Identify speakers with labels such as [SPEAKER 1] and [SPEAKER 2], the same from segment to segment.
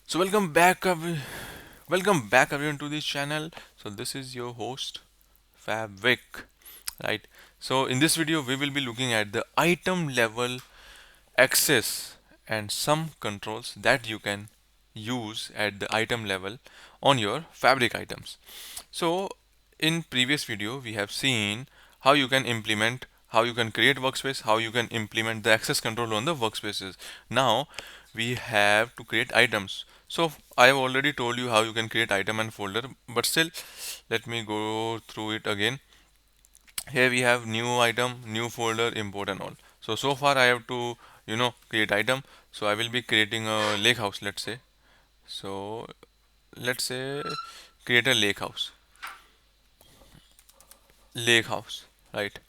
[SPEAKER 1] So welcome back everyone to this channel. So this is your host Fabvic, right? So in this video we will be looking at the item level access and some controls that you can use at the item level on your Fabric items. So in previous video we have seen how you can implement, how you can create workspace, how you can implement the access control on the workspaces. Now we have to create items. So I have already told you how you can create item and folder, but still let me go through it again. Here we have new item, new folder, import and all. So far I have to create item. So I will be creating a lake house, let's say. So let's say create a lake house, right?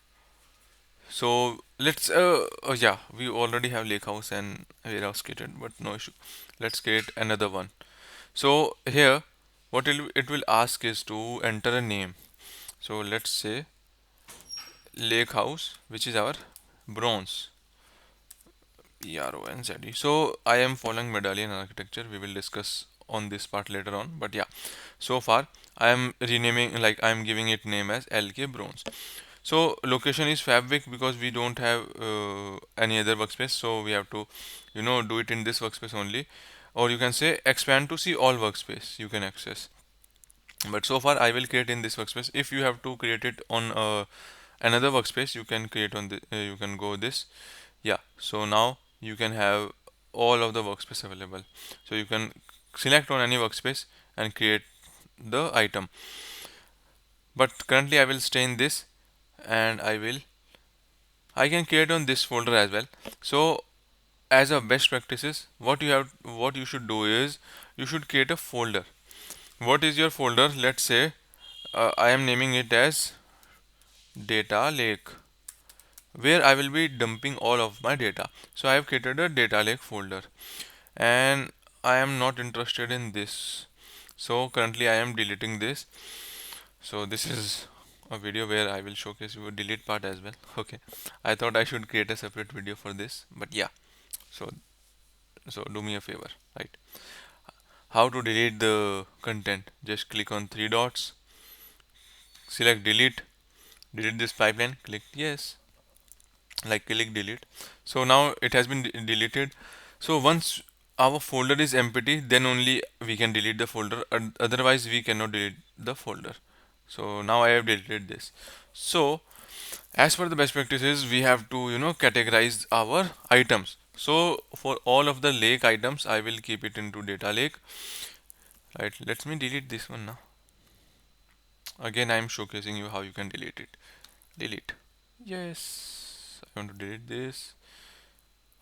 [SPEAKER 1] So let's yeah, we already have lake house and warehouse created, but no issue. Let's create another one. So here what it will ask is to enter a name. So let's say lake house, which is our bronze. BRONZE. So I am following medallion architecture. We will discuss on this part later on. But yeah, so far I am renaming, like I am giving it name as LK Bronze. So location is Fabric because we don't have any other workspace. So we have to, do it in this workspace only. Or you can say expand to see all workspace you can access. But so far I will create in this workspace. If you have to create it on another workspace, you can create on the you can go this. Yeah, so now you can have all of the workspace available. So you can select on any workspace and create the item. But currently I will stay in this, and I can create on this folder as well. So as a best practices, what you should do is you should create a folder. What is your folder? Let's say I am naming it as data lake, where I will be dumping all of my data. So I have created a data lake folder, and I am not interested in this. So currently I am deleting this. So this is a video where I will showcase you a delete part as well. Okay, I thought I should create a separate video for this, but yeah. So do me a favor, right? How to delete the content? Just click on three dots, select delete this pipeline, click yes, like click delete. So now it has been deleted. So once our folder is empty, then only we can delete the folder, otherwise we cannot delete the folder. So now I have deleted this. So as per the best practices, we have to categorize our items. So for all of the lake items, I will keep it into data lake, right? Let me delete this one now. Again I am showcasing you how you can delete it. Delete, yes, I want to delete this.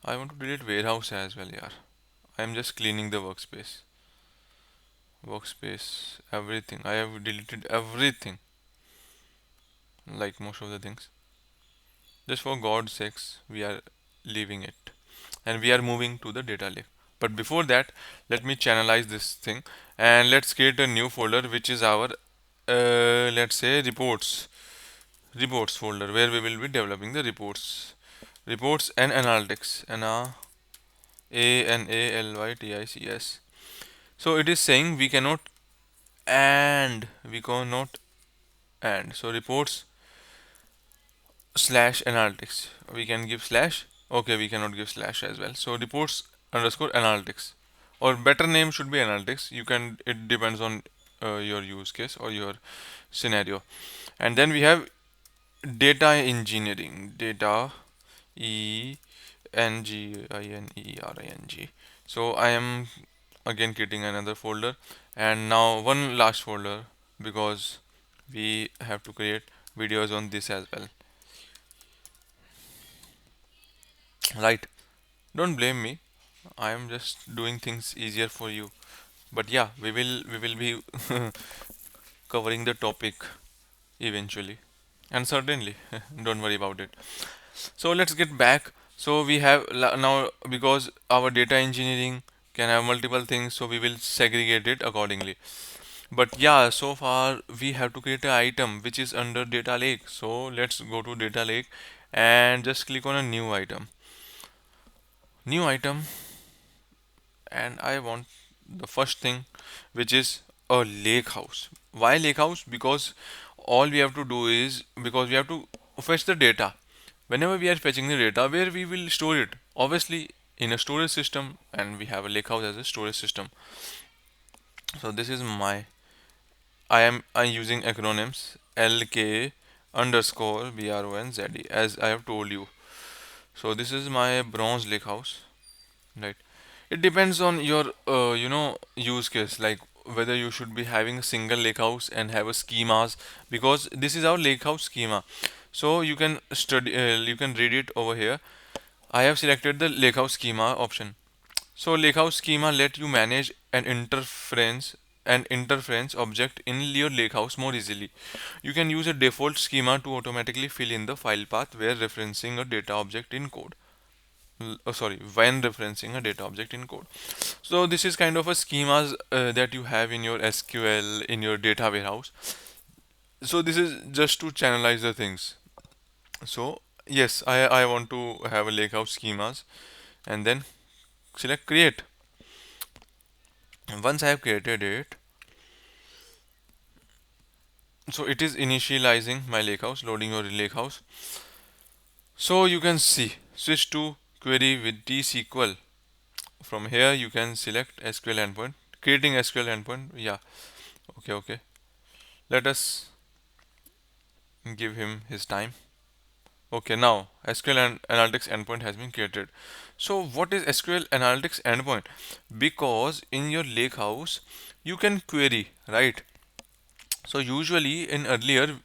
[SPEAKER 1] I want to delete warehouse as well, yeah. I am just cleaning the workspace, everything. I have deleted everything, like most of the things. Just for God's sakes, we are leaving it, and we are moving to the data lake. But before that, let me channelize this thing, and let's create a new folder, which is our let's say reports folder, where we will be developing the reports and analytics, analytics. So it is saying we cannot and so reports slash analytics, we can give slash. Okay, we cannot give slash as well. So reports underscore analytics, or better name should be analytics. You can, it depends on your use case or your scenario. And then we have data engineering, data engineering. So I am again creating another folder, and now one last folder, because we have to create videos on this as well, right? Don't blame me, I am just doing things easier for you. But yeah, we will be covering the topic eventually, and certainly don't worry about it. So let's get back. So we have now, because our data engineering can have multiple things, so we will segregate it accordingly. But yeah, so far we have to create an item which is under data lake. So let's go to data lake and just click on a new item, and I want the first thing, which is a lake house. Why lake house? Because all we have to do is, because we have to fetch the data. Whenever we are fetching the data, where we will store it? Obviously in a storage system, and we have a lake house as a storage system. So this is my, I'm using acronyms LK underscore BRONZE as I have told you. So this is my bronze lake house, right? It depends on your use case, like whether you should be having a single lake house and have a schemas, because this is our lake house schema. So you can study, you can read it over here. I have selected the lakehouse schema option. So lakehouse schema let you manage an interference object in your lakehouse more easily. You can use a default schema to automatically fill in the file path where referencing a data object in code. When referencing a data object in code. So this is kind of a schemas that you have in your SQL in your data warehouse. So this is just to channelize the things. So yes, I want to have a lakehouse schemas, and then select create. Once I have created it, so it is initializing my lakehouse, loading your lakehouse. So you can see switch to query with tsql. From here you can select SQL endpoint, creating SQL endpoint. Yeah, okay. Let us give him his time. Okay, now SQL Analytics Endpoint has been created. So what is SQL Analytics Endpoint? Because in your lakehouse you can query, right? So usually in earlier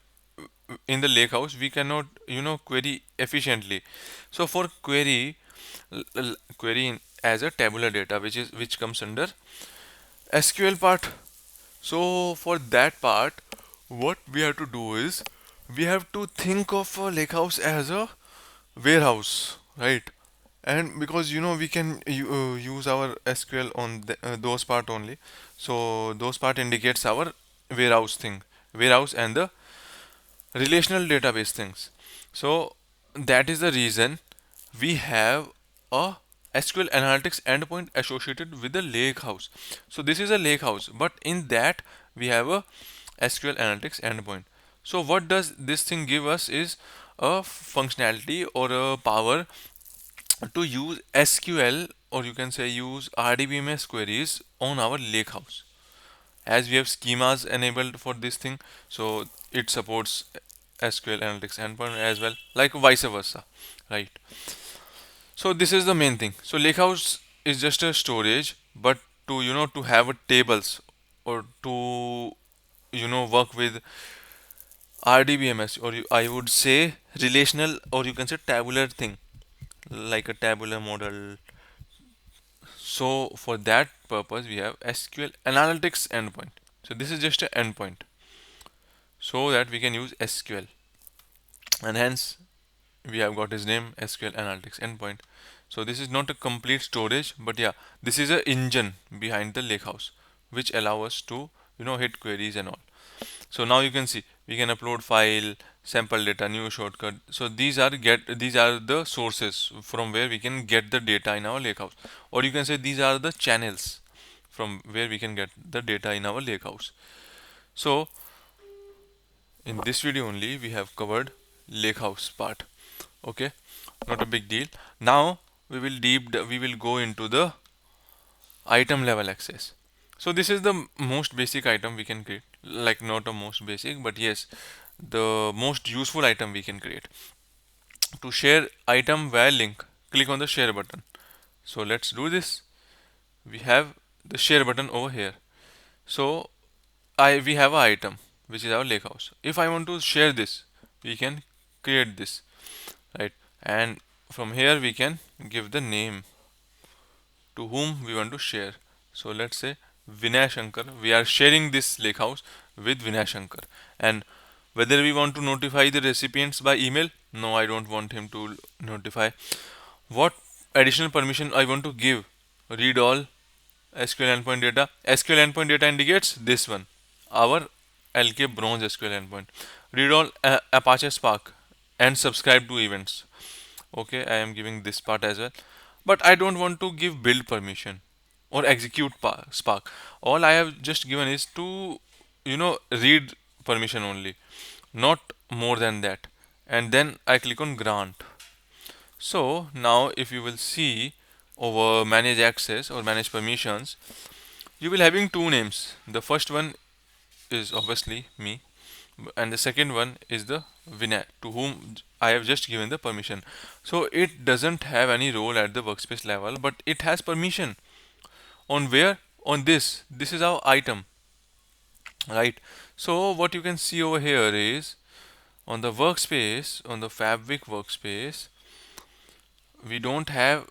[SPEAKER 1] in the lakehouse we cannot query efficiently. So for query as a tabular data, which comes under SQL part. So for that part, what we have to do is we have to think of a lakehouse as a warehouse, right? And because we can use our SQL on those part only. So those part indicates our warehouse thing, warehouse and the relational database things. So that is the reason we have a SQL Analytics endpoint associated with the lakehouse. So this is a lakehouse, but in that we have a SQL Analytics endpoint. So what does this thing give us is a functionality or a power to use SQL, or you can say use RDBMS queries on our lakehouse. As we have schemas enabled for this thing, so it supports SQL Analytics endpoint as well, like vice versa, right? So this is the main thing. So lakehouse is just a storage, but to to have a tables, or to work with RDBMS, or I would say relational, or you can say tabular thing, like a tabular model. So for that purpose we have SQL Analytics endpoint. So this is just an endpoint so that we can use SQL, and hence we have got his name, SQL Analytics Endpoint. So this is not a complete storage, but yeah, this is a engine behind the lakehouse which allow us to hit queries and all. So now you can see we can upload file, sample data, new shortcut. So these are the sources from where we can get the data in our lakehouse, or you can say these are the channels from where we can get the data in our lakehouse. So in this video only we have covered lakehouse part. Okay, not a big deal. Now we will go into the item level access. So this is the most basic item we can create, like not a most basic, but yes, the most useful item we can create. To share item via link, click on the share button. So let's do this. We have the share button over here. So we have an item which is our lakehouse. If I want to share this, we can create this, right? And from here we can give the name to whom we want to share. So let's say Vinay Shankar. We are sharing this lakehouse with Vinay Shankar. And whether we want to notify the recipients by email, no, I don't want him to notify. What additional permission I want to give? Read all SQL endpoint data. SQL endpoint data indicates this one, our LK bronze SQL endpoint. Read all Apache Spark and subscribe to events. Okay, I am giving this part as well, but I don't want to give build permission. or execute Spark. All I have just given is to, read permission only, not more than that. And then I click on grant. So now if you will see over manage access or manage permissions, you will having two names. The first one is obviously me, and the second one is the Vinay, to whom I have just given the permission. So it doesn't have any role at the workspace level, but it has permission on where, on this is our item, right? So what you can see over here is on the workspace, on the Fabric workspace, we don't have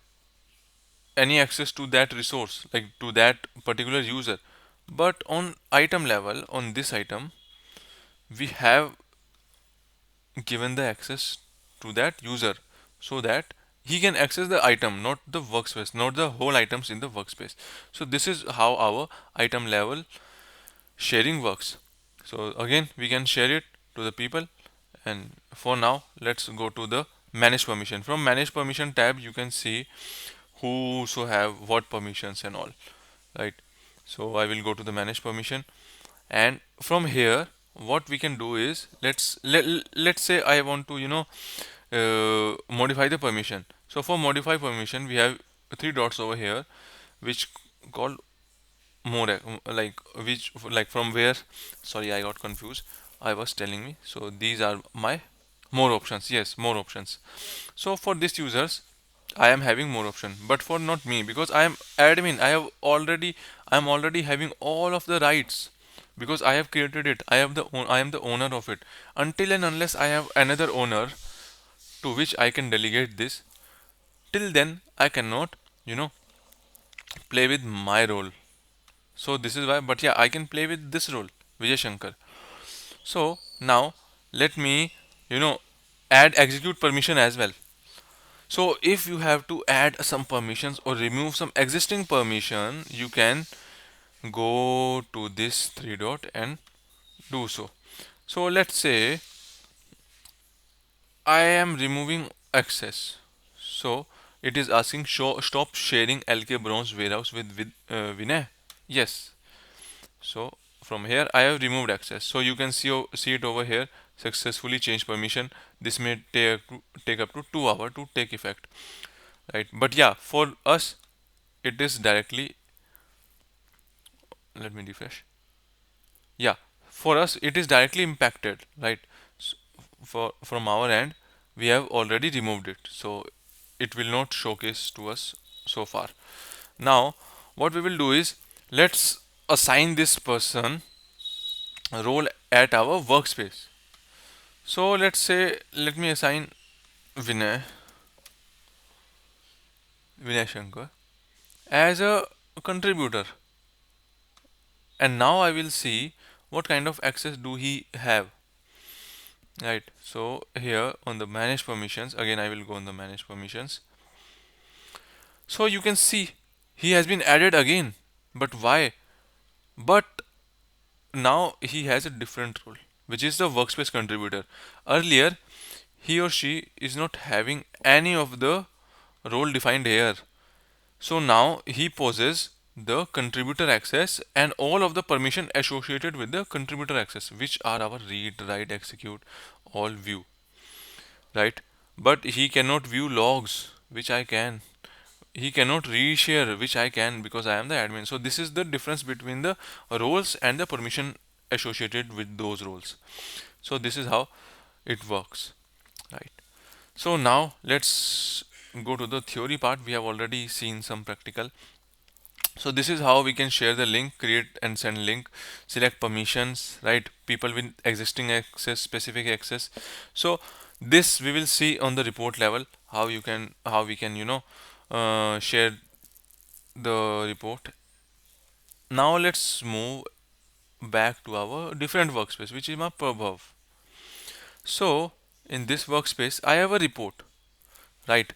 [SPEAKER 1] any access to that resource, like to that particular user. But on item level, on this item, we have given the access to that user so that he can access the item, not the workspace, not the whole items in the workspace. So this is how our item level sharing works. So again, we can share it to the people. And for now, let's go to the manage permission. From manage permission tab, you can see who so have what permissions and all, right? So I will go to the manage permission, and from here what we can do is, let's say I want to modify the permission. So for modify permission, we have three dots over here which called more like, which like from where, sorry, I got confused. I was telling me, so these are my more options. Yes, more options. So for this users, I am having more option, but for not me, because I am admin, I am already having all of the rights, because I have created it. I am the owner of it. Until and unless I have another owner to which I can delegate this, till then I cannot, you know, play with my role. So this is why, but yeah, I can play with this role, Vijay Shankar. So now let me, add execute permission as well. So if you have to add some permissions or remove some existing permission, you can go to this three dot and do so. So let's say I am removing access. So it is asking stop sharing LK Bronze warehouse with Vinay. Yes. So from here I have removed access. So you can see it over here. Successfully changed permission. This may take up to 2 hours to take effect, right? But yeah, for us it is directly, let me refresh. Yeah, for us it is directly impacted, right? For from our end, we have already removed it, so it will not showcase to us so far. Now what we will do is, let's assign this person a role at our workspace. So let's say, let me assign Vinay Vinay Shankar as a contributor, and now I will see what kind of access do he have, right? So here on the manage permissions, again I will go on the manage permissions. So you can see he has been added again. But why? But now he has a different role, which is the workspace contributor. Earlier, he or she is not having any of the role defined here. So now he possesses the contributor access and all of the permission associated with the contributor access, which are our read, write, execute, all view, right? But he cannot view logs, which I can. He cannot reshare, which I can, because I am the admin. So this is the difference between the roles and the permission associated with those roles. So this is how it works, right? So now let's go to the theory part. We have already seen some practical. So this is how we can share the link, create and send link, select permissions, right? People with existing access, specific access. So this we will see on the report level, how we can, share the report. Now let's move back to our different workspace, which is my Prabhav. So in this workspace, I have a report, right?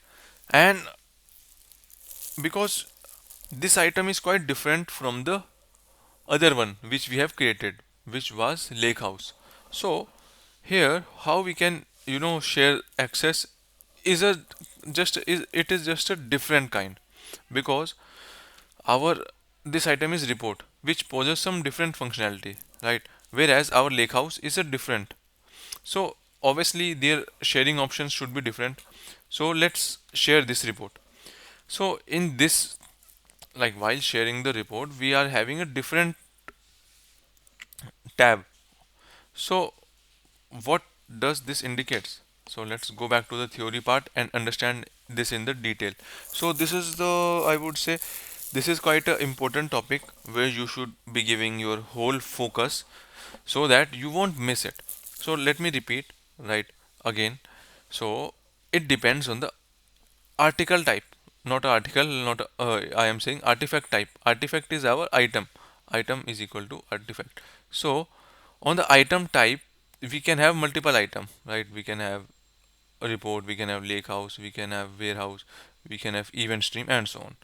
[SPEAKER 1] And because this item is quite different from the other one which we have created, which was Lakehouse. So here, how we can, share access is a just is it is just a different kind, because our this item is report, which poses some different functionality, right? Whereas our Lakehouse is a different. So obviously their sharing options should be different. So let's share this report. So in this, like while sharing the report, we are having a different tab. So what does this indicates? So let's go back to the theory part and understand this in the detail. So this is the, I would say, this is quite an important topic where you should be giving your whole focus so that you won't miss it. So let me repeat, right, again. So it depends on the article type, not a article, not a, I am saying artifact type. Artifact is our item. Item is equal to artifact. So on the item type, we can have multiple item, right? We can have a report, we can have lake house, we can have warehouse, we can have event stream, and so on.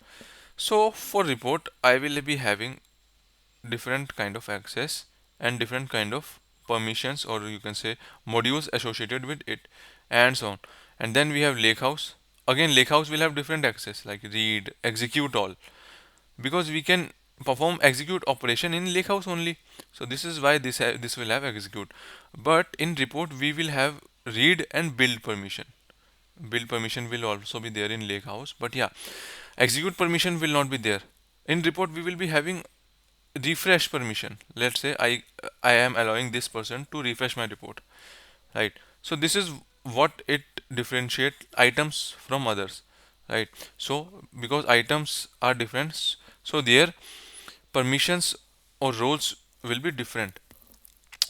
[SPEAKER 1] So for report, I will be having different kind of access and different kind of permissions, or you can say modules associated with it, and so on. And then we have lakehouse. Again, lakehouse will have different access like read, execute all, because we can perform execute operation in lakehouse only. So this is why this will have execute. But in report we will have read and build permission. Build permission will also be there in lakehouse, but yeah, execute permission will not be there. In report we will be having refresh permission. Let's say I am allowing this person to refresh my report, right? So this is what it differentiate items from others, right? So because items are different, so their permissions or roles will be different.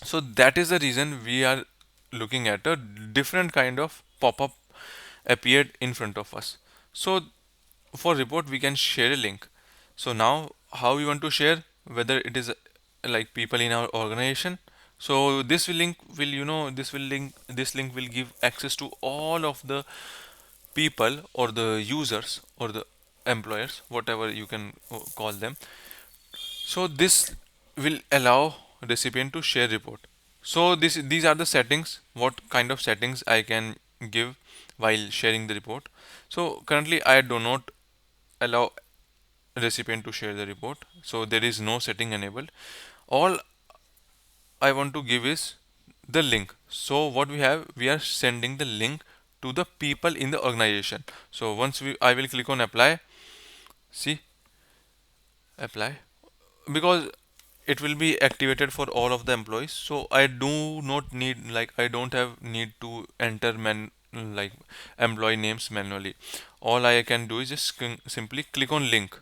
[SPEAKER 1] So that is the reason we are looking at a different kind of pop-up appeared in front of us. So for report we can share a link. So now how we want to share, whether it is like people in our organization. So this will link will, this link will give access to all of the people or the users or the employers, whatever you can call them. So this will allow recipient to share report. So these are the settings, what kind of settings I can give while sharing the report. So currently I do not allow recipient to share the report, so there is no setting enabled. All I want to give is the link. So what we are sending the link to the people in the organization. So once I will click on apply. See, apply, because it will be activated for all of the employees. So I do not need, like I don't have need to enter like employee names manually. All I can do is just simply click on link.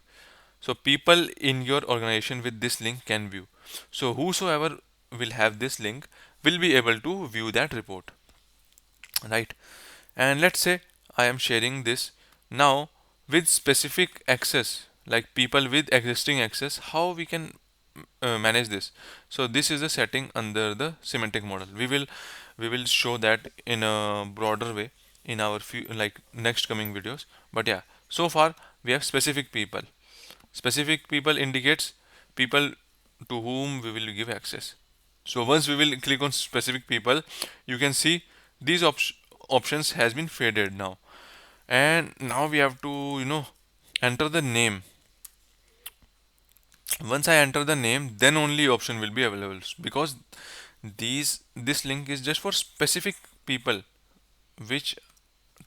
[SPEAKER 1] So people in your organization with this link can view. So whosoever will have this link will be able to view that report, right? And let's say I am sharing this now with specific access, like people with existing access. How we can manage this? So this is a setting under the semantic model. We will show that in a broader way in our few, like next coming videos. But yeah, so far we have specific people. Specific people indicates people to whom we will give access. So once we will click on specific people, you can see these options has been faded now. And now we have to, enter the name. Once I enter the name, then only option will be available, because this link is just for specific people, which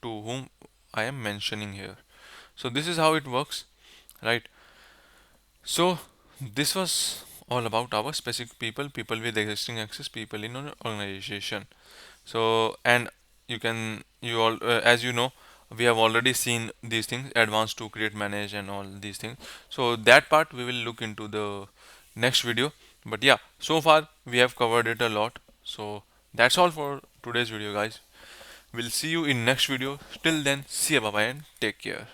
[SPEAKER 1] to whom I am mentioning here. So this is how it works, right? So this was all about our specific people, people with existing access, people in an organization. So and you all as you know, we have already seen these things, advanced to create, manage, and all these things. So that part we will look into the next video. But yeah, so far we have covered it a lot. So that's all for today's video, guys. We'll see you in next video. Till then, see you, bye bye, and take care.